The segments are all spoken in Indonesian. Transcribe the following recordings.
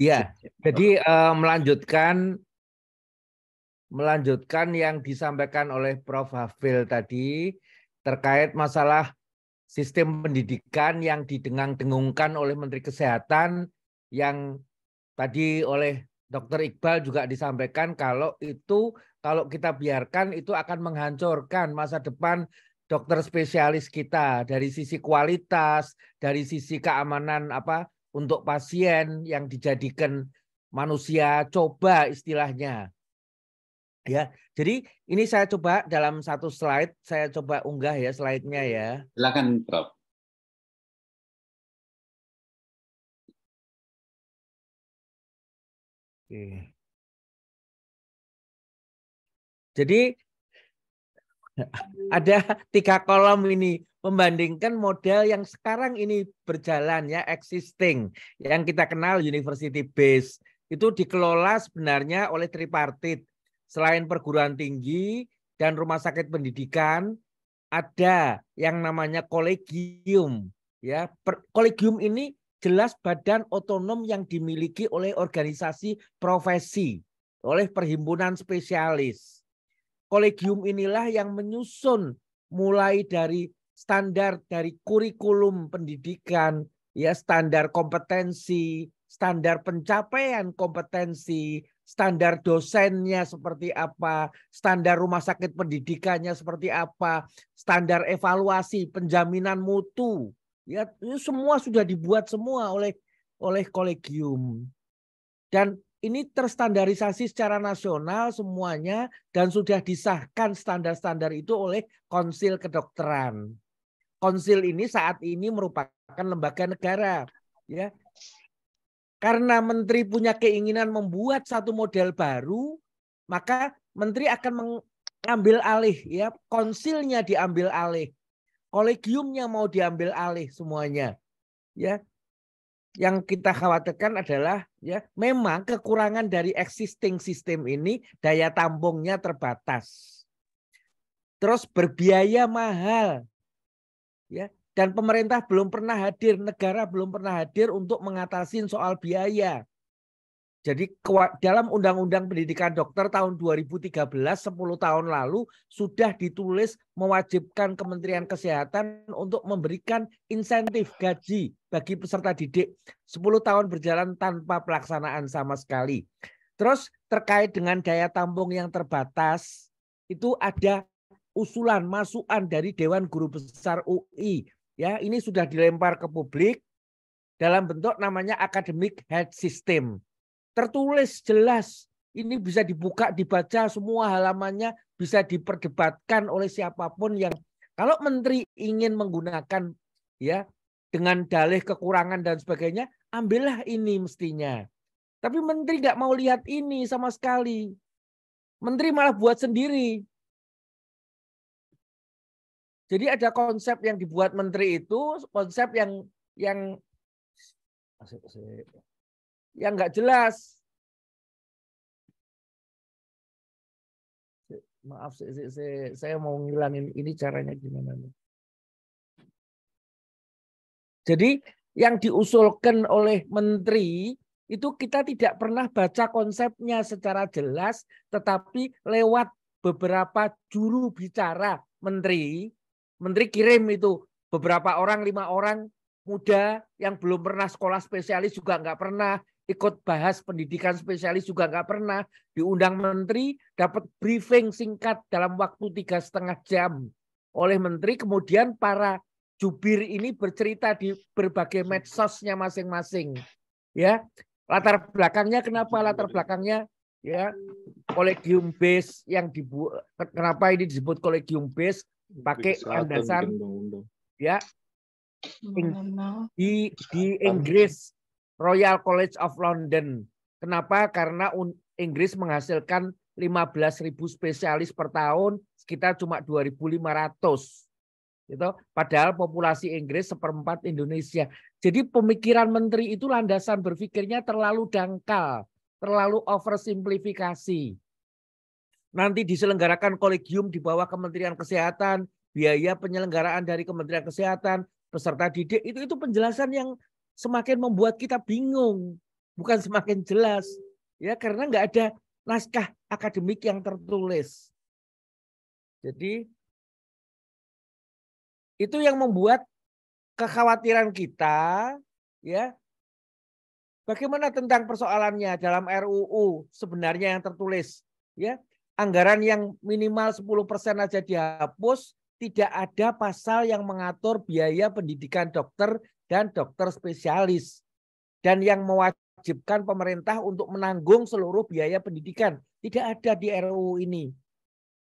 Ya, jadi melanjutkan yang disampaikan oleh Prof. Hafil tadi terkait masalah sistem pendidikan yang didengung-dengungkan oleh Menteri Kesehatan yang tadi oleh Dr. Iqbal juga disampaikan kalau kita biarkan itu akan menghancurkan masa depan dokter spesialis kita dari sisi kualitas, dari sisi keamanan untuk pasien yang dijadikan manusia coba istilahnya. Ya, jadi ini saya coba dalam satu slide, saya coba unggah ya slide-nya ya. Silakan, Prof. Oke. Jadi ada 3 kolom ini membandingkan model yang sekarang ini berjalan ya, existing, yang kita kenal university base. Itu dikelola sebenarnya oleh tripartit. Selain perguruan tinggi dan rumah sakit pendidikan, ada yang namanya kolegium. Ya, kolegium ini jelas badan otonom yang dimiliki oleh organisasi profesi, oleh perhimpunan spesialis. Kolegium inilah yang menyusun mulai dari standar dari kurikulum pendidikan, ya standar kompetensi, standar pencapaian kompetensi, standar dosennya seperti apa, standar rumah sakit pendidikannya seperti apa, standar evaluasi, penjaminan mutu. Ya, itu semua sudah dibuat semua oleh kolegium. Dan ini terstandarisasi secara nasional semuanya dan sudah disahkan standar-standar itu oleh Konsil Kedokteran. Konsil ini saat ini merupakan lembaga negara, ya. Karena menteri punya keinginan membuat satu model baru, maka menteri akan mengambil alih, ya. Konsilnya diambil alih, kolegiumnya mau diambil alih semuanya, ya. Yang kita khawatirkan adalah ya memang kekurangan dari existing sistem ini daya tampungnya terbatas. Terus berbiaya mahal. Ya, dan pemerintah belum pernah hadir, negara belum pernah hadir untuk mengatasi soal biaya. Jadi dalam Undang-Undang Pendidikan Dokter tahun 2013, 10 tahun lalu sudah ditulis mewajibkan Kementerian Kesehatan untuk memberikan insentif gaji bagi peserta didik. 10 tahun berjalan tanpa pelaksanaan sama sekali. Terus terkait dengan daya tampung yang terbatas, itu ada usulan masukan dari Dewan Guru Besar UI. Ya, ini sudah dilempar ke publik dalam bentuk namanya Academic Health System. Tertulis jelas, ini bisa dibuka, dibaca semua halamannya, bisa diperdebatkan oleh siapapun yang kalau menteri ingin menggunakan ya dengan dalih kekurangan dan sebagainya, ambillah ini mestinya. Tapi menteri nggak mau lihat ini sama sekali. Menteri malah buat sendiri. Jadi ada konsep yang dibuat menteri itu, konsep yang nggak jelas. Maaf, saya mau ngilangin ini caranya gimana. Jadi yang diusulkan oleh menteri itu kita tidak pernah baca konsepnya secara jelas, tetapi lewat beberapa juru bicara menteri kirim itu beberapa orang, 5 orang muda yang belum pernah sekolah spesialis juga nggak pernah ikut bahas pendidikan spesialis juga nggak pernah, diundang menteri, dapat briefing singkat dalam waktu 3,5 jam oleh menteri, kemudian para jubir ini bercerita di berbagai medsosnya masing-masing. Ya, latar belakangnya kenapa? Latar belakangnya ya kolegium base yang dibuat. Kenapa ini disebut kolegium base? Pakai landasan ya di Inggris, Royal College of London. Kenapa? Karena Inggris menghasilkan 15.000 spesialis per tahun, sekitar cuma 2.500. Gitu. Padahal populasi Inggris 1/4 Indonesia. Jadi pemikiran menteri itu landasan berpikirnya terlalu dangkal, terlalu oversimplifikasi. Nanti diselenggarakan kolegium di bawah Kementerian Kesehatan, biaya penyelenggaraan dari Kementerian Kesehatan, peserta didik, itu penjelasan yang semakin membuat kita bingung. bukan semakin jelas. Ya, karena nggak ada naskah akademik yang tertulis. Jadi itu yang membuat kekhawatiran kita, ya. Bagaimana tentang persoalannya dalam RUU sebenarnya yang tertulis, ya. Anggaran yang minimal 10% aja dihapus, tidak ada pasal yang mengatur biaya pendidikan dokter dan dokter spesialis dan yang mewajibkan pemerintah untuk menanggung seluruh biaya pendidikan. Tidak ada di RUU ini.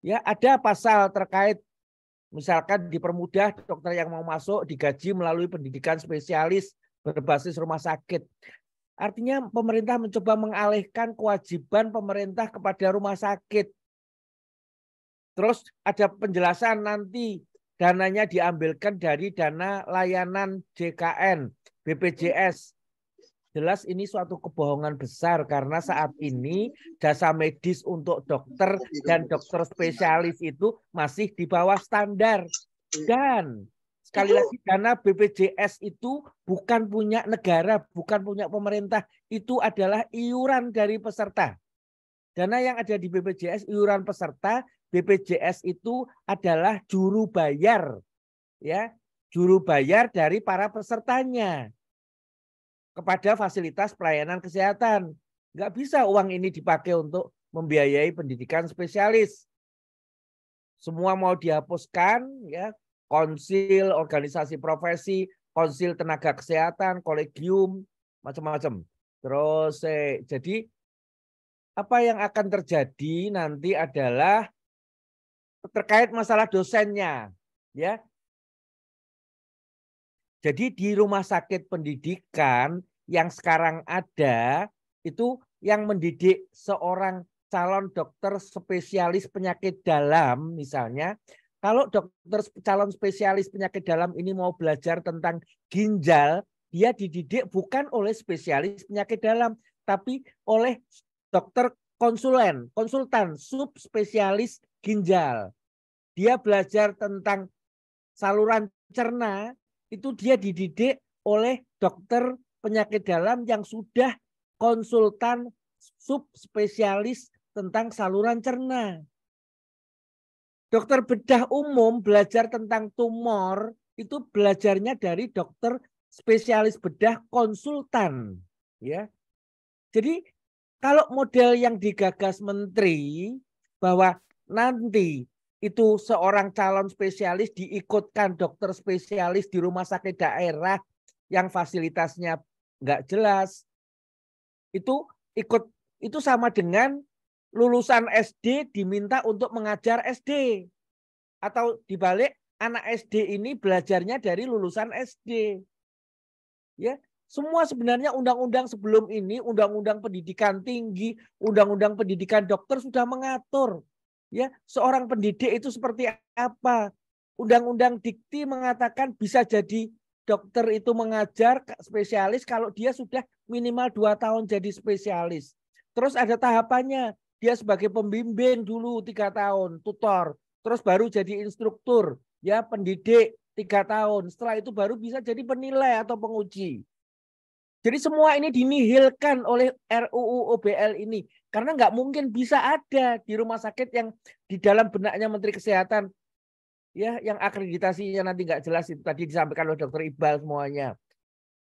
Ya, ada pasal terkait misalkan dipermudah dokter yang mau masuk digaji melalui pendidikan spesialis berbasis rumah sakit. Artinya pemerintah mencoba mengalihkan kewajiban pemerintah kepada rumah sakit. Terus ada penjelasan nanti dananya diambilkan dari dana layanan JKN, BPJS. Jelas ini suatu kebohongan besar karena saat ini jasa medis untuk dokter dan dokter spesialis itu masih di bawah standar. Dan sekali lagi dana BPJS itu bukan punya negara, bukan punya pemerintah. Itu adalah iuran dari peserta. Dana yang ada di BPJS iuran peserta, BPJS itu adalah juru bayar. Ya, juru bayar dari para pesertanya kepada fasilitas pelayanan kesehatan. Nggak bisa uang ini dipakai untuk membiayai pendidikan spesialis. Semua mau dihapuskan, ya, konsil, organisasi profesi, konsil tenaga kesehatan, kolegium, macam-macam. Terus jadi apa yang akan terjadi nanti adalah terkait masalah dosennya, ya. Jadi di rumah sakit pendidikan yang sekarang ada itu yang mendidik seorang calon dokter spesialis penyakit dalam misalnya, kalau dokter calon spesialis penyakit dalam ini mau belajar tentang ginjal, dia dididik bukan oleh spesialis penyakit dalam, tapi oleh dokter konsultan subspesialis ginjal. Dia belajar tentang saluran cerna, itu dia dididik oleh dokter penyakit dalam yang sudah konsultan subspesialis tentang saluran cerna. Dokter bedah umum belajar tentang tumor, itu belajarnya dari dokter spesialis bedah konsultan. Ya. Jadi kalau model yang digagas menteri bahwa nanti itu seorang calon spesialis diikutkan dokter spesialis di rumah sakit daerah yang fasilitasnya nggak jelas, itu ikut itu sama dengan lulusan SD diminta untuk mengajar SD, atau dibalik anak SD ini belajarnya dari lulusan SD. Ya, semua sebenarnya undang-undang sebelum ini, undang-undang pendidikan tinggi, undang-undang pendidikan dokter sudah mengatur. Ya, seorang pendidik itu seperti apa? Undang-undang Dikti mengatakan bisa jadi dokter itu mengajar spesialis kalau dia sudah minimal 2 tahun jadi spesialis. Terus ada tahapannya. Dia sebagai pembimbing dulu 3 tahun, tutor. Terus baru jadi instruktur, ya pendidik 3 tahun. Setelah itu baru bisa jadi penilai atau penguji. Jadi semua ini dinihilkan oleh RUU OBL ini. Karena nggak mungkin bisa ada di rumah sakit yang di dalam benaknya Menteri Kesehatan, ya, yang akreditasinya nanti nggak jelas, itu tadi disampaikan oleh Dr. Iqbal semuanya.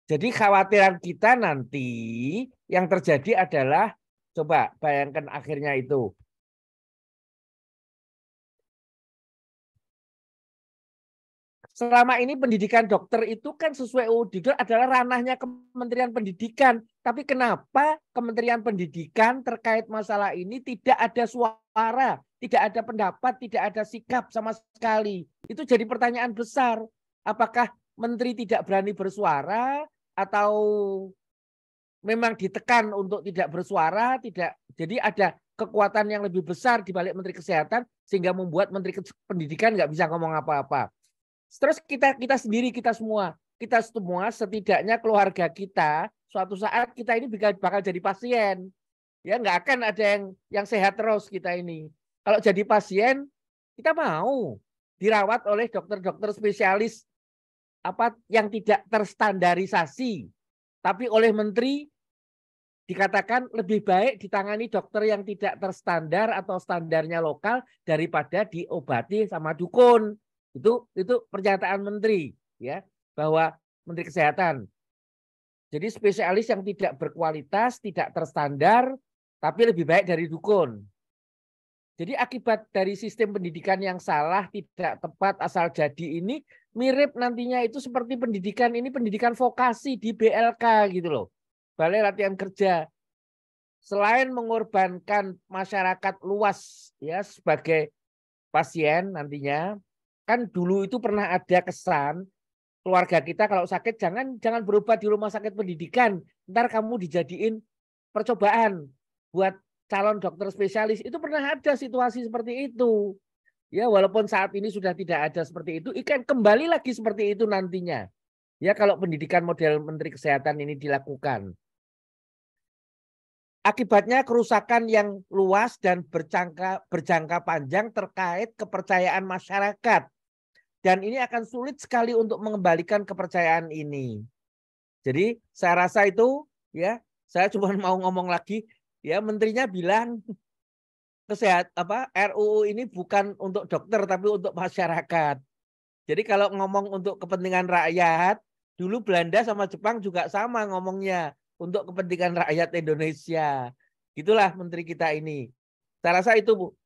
Jadi khawatiran kita nanti yang terjadi adalah, coba bayangkan akhirnya itu. Selama ini pendidikan dokter itu kan sesuai UUD adalah ranahnya Kementerian Pendidikan. Tapi kenapa Kementerian Pendidikan terkait masalah ini tidak ada suara, tidak ada pendapat, tidak ada sikap sama sekali? Itu jadi pertanyaan besar. Apakah Menteri tidak berani bersuara atau memang ditekan untuk tidak bersuara? Tidak. Jadi ada kekuatan yang lebih besar di balik Menteri Kesehatan sehingga membuat Menteri Pendidikan nggak bisa ngomong apa-apa. Terus kita sendiri, kita semua setidaknya keluarga kita suatu saat kita ini bakal jadi pasien, ya nggak akan ada yang sehat terus kita ini. Kalau jadi pasien kita mau dirawat oleh dokter-dokter spesialis apa yang tidak terstandarisasi, tapi oleh menteri dikatakan lebih baik ditangani dokter yang tidak terstandar atau standarnya lokal daripada diobati sama dukun. Itu pernyataan menteri ya, bahwa Menteri Kesehatan. Jadi spesialis yang tidak berkualitas, tidak terstandar, tapi lebih baik dari dukun. Jadi akibat dari sistem pendidikan yang salah, tidak tepat, asal jadi ini mirip nantinya itu seperti pendidikan ini, pendidikan vokasi di BLK gitu loh. Balai Latihan Kerja. Selain mengorbankan masyarakat luas ya sebagai pasien nantinya, kan dulu itu pernah ada kesan keluarga kita kalau sakit jangan berobat di rumah sakit pendidikan, ntar kamu dijadiin percobaan buat calon dokter spesialis. Itu pernah ada situasi seperti itu. Ya, walaupun saat ini sudah tidak ada seperti itu, ikan kembali lagi seperti itu nantinya. Ya, kalau pendidikan model Menteri Kesehatan ini dilakukan. Akibatnya kerusakan yang luas dan berjangka panjang terkait kepercayaan masyarakat. Dan ini akan sulit sekali untuk mengembalikan kepercayaan ini. Jadi saya rasa itu ya, saya cuma mau ngomong lagi ya, menterinya bilang RUU ini bukan untuk dokter tapi untuk masyarakat. Jadi kalau ngomong untuk kepentingan rakyat, dulu Belanda sama Jepang juga sama ngomongnya untuk kepentingan rakyat Indonesia. Itulah menteri kita ini. Saya rasa itu Bu.